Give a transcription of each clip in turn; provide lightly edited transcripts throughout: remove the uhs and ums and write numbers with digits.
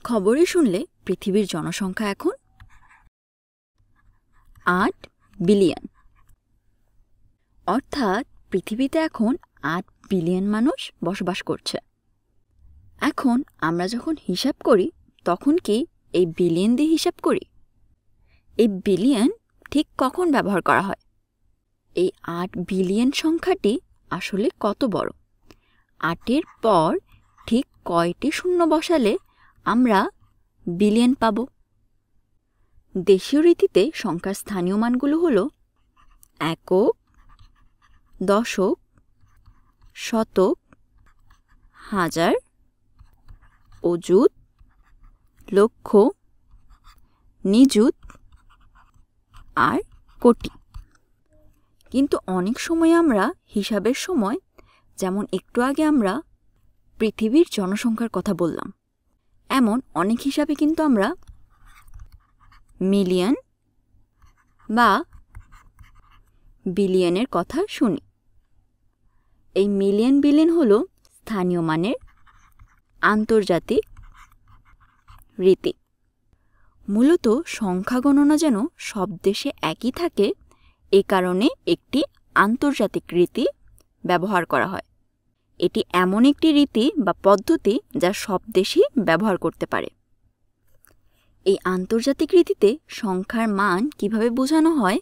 খবরে শুনলে পৃথিবীর জনসংখ্যা এখন ৮ বিলিয়ন। অর্থাৎ পৃথিবীতে এখন ৮ বিলিয়ন মানুষ বসবাস করছে। এখন আমরা যখন হিসাব করি তখন কি এই বিলিয়ন দিয়ে হিসাব করি? এই বিলিয়ন ঠিক কখন ব্যবহার করা হয়? এই ৮ বিলিয়ন সংখ্যাটি আসলে কত বড়? ৮-এর পর ঠিক কয়টি শূন্য বসালে আমরা বিলিয়ন পাব? দেশীয় রীতিতে সংখ্যার স্থানীয় মানগুলো হল একক, দশক, শতক, হাজার, অযুত, লক্ষ, নিযুত আর কোটি। কিন্তু অনেক সময় আমরা হিসাবের সময়, যেমন একটু আগে আমরা পৃথিবীর জনসংখ্যার কথা বললাম, এমন অনেক হিসাবে কিন্তু আমরা মিলিয়ন বা বিলিয়নের কথা শুনি। এই মিলিয়ন বিলিয়ন হল স্থানীয় মানের আন্তর্জাতিক রীতি। মূলত সংখ্যা গণনা যেন সব দেশে একই থাকে, এ কারণে একটি আন্তর্জাতিক রীতি ব্যবহার করা হয়। এটি এমন একটি রীতি বা পদ্ধতি যা সব দেশই ব্যবহার করতে পারে। এই আন্তর্জাতিক রীতিতে সংখ্যার মান কিভাবে বোঝানো হয়,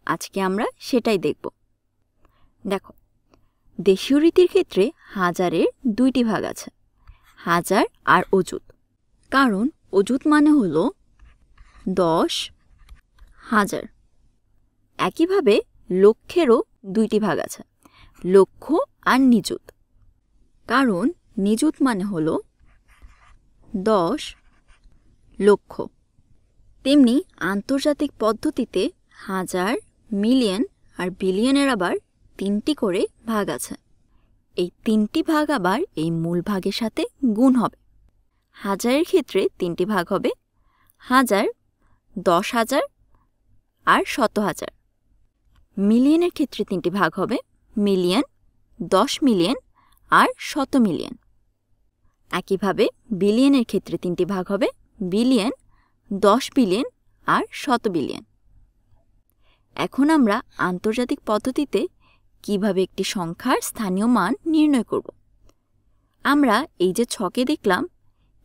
আজকে আমরা সেটাই দেখব। দেখো, দেশীয় রীতির ক্ষেত্রে হাজারের দুইটি ভাগ আছে, হাজার আর অযুত। কারণ অযুত মানে হল 10,000। একইভাবে লক্ষেরও দুইটি ভাগ আছে, লক্ষ আর নিযুত। কারণ নিযুত মানে হল 10 লক্ষ। তেমনি আন্তর্জাতিক পদ্ধতিতে হাজার, মিলিয়ন আর বিলিয়নের আবার 3টি করে ভাগ আছে। এই 3টি ভাগ আবার এই মূল ভাগের সাথে গুণ হবে। হাজারের ক্ষেত্রে 3টি ভাগ হবে, হাজার, 10,000 আর 100,000। মিলিয়নের ক্ষেত্রে 3টি ভাগ হবে, মিলিয়ন, 10 মিলিয়ন আর 100 মিলিয়ন। একইভাবে বিলিয়নের ক্ষেত্রে 3টি ভাগ হবে, বিলিয়ন, 10 বিলিয়ন আর 100 বিলিয়ন। এখন আমরা আন্তর্জাতিক পদ্ধতিতে কিভাবে একটি সংখ্যার স্থানীয় মান নির্ণয় করব। আমরা এই যে ছকে দেখলাম,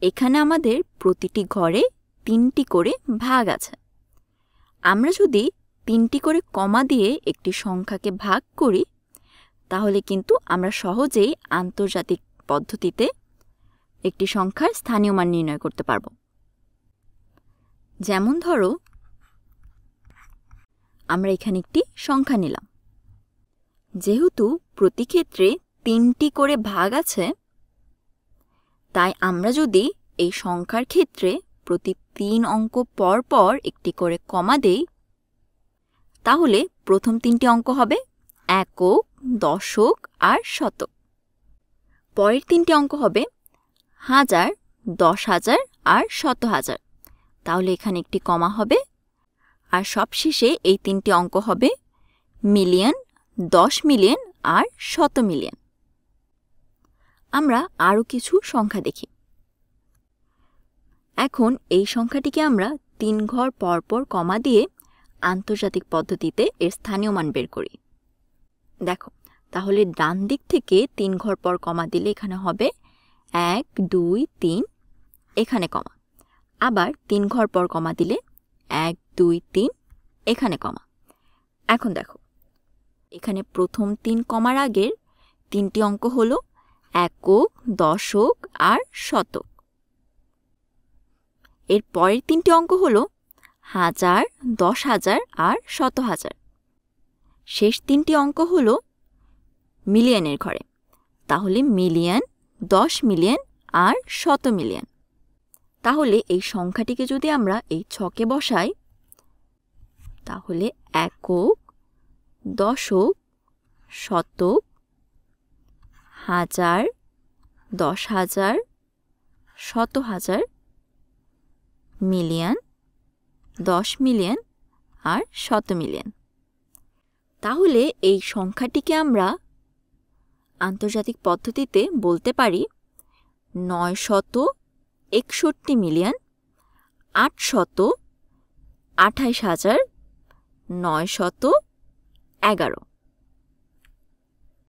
এখানে আমাদের প্রতিটি ঘরে 3টি করে ভাগ আছে। আমরা যদি 3টি করে কমা দিয়ে একটি সংখ্যাকে ভাগ করি, তাহলে কিন্তু আমরা সহজেই আন্তর্জাতিক পদ্ধতিতে একটি সংখ্যার স্থানীয় মান নির্ণয় করতে পারব। যেমন ধরো, আমরা এখানে একটি সংখ্যা নিলাম। যেহেতু প্রতি ক্ষেত্রে 3টি করে ভাগ আছে, তাই আমরা যদি এই সংখ্যার ক্ষেত্রে প্রতি 3 অঙ্ক পর পর একটি করে কমা দেই, তাহলে প্রথম 3টি অঙ্ক হবে একক, দশক আর শতক। পরের 3টি অঙ্ক হবে হাজার, 10,000 আর 100,000। তাহলে এখানে একটি কমা হবে। আর সবশেষে এই 3টি অঙ্ক হবে মিলিয়ন, 10 মিলিয়ন আর 100 মিলিয়ন। আমরা আরও কিছু সংখ্যা দেখি। এখন এই সংখ্যাটিকে আমরা 3 ঘর পরপর কমা দিয়ে আন্তর্জাতিক পদ্ধতিতে এর স্থানীয় মান বের করি। দেখো, তাহলে ডান দিক থেকে 3 ঘর পর কমা দিলে এখানে হবে 1, 2, 3, এখানে কমা। আবার 3 ঘর পর কমা দিলে 1, 2, 3, এখানে কমা। এখন দেখো, এখানে প্রথম 3 কমার আগের 3টি অঙ্ক হল একক, দশক আর শতক। এর পরের 3টি অঙ্ক হল হাজার, 10,000 আর 100,000। শেষ 3টি অঙ্ক হল মিলিয়নের ঘরে। তাহলে মিলিয়ন, 10 মিলিয়ন আর 100 মিলিয়ন। তাহলে এই সংখ্যাটিকে যদি আমরা এই ছকে বসাই, তাহলে একক, দশক, শতক, হাজার, 10,000, 100,000, মিলিয়ন, 10 মিলিয়ন আর 100 মিলিয়ন। তাহলে এই সংখ্যাটিকে আমরা আন্তর্জাতিক পদ্ধতিতে বলতে পারি 900 61,828,911।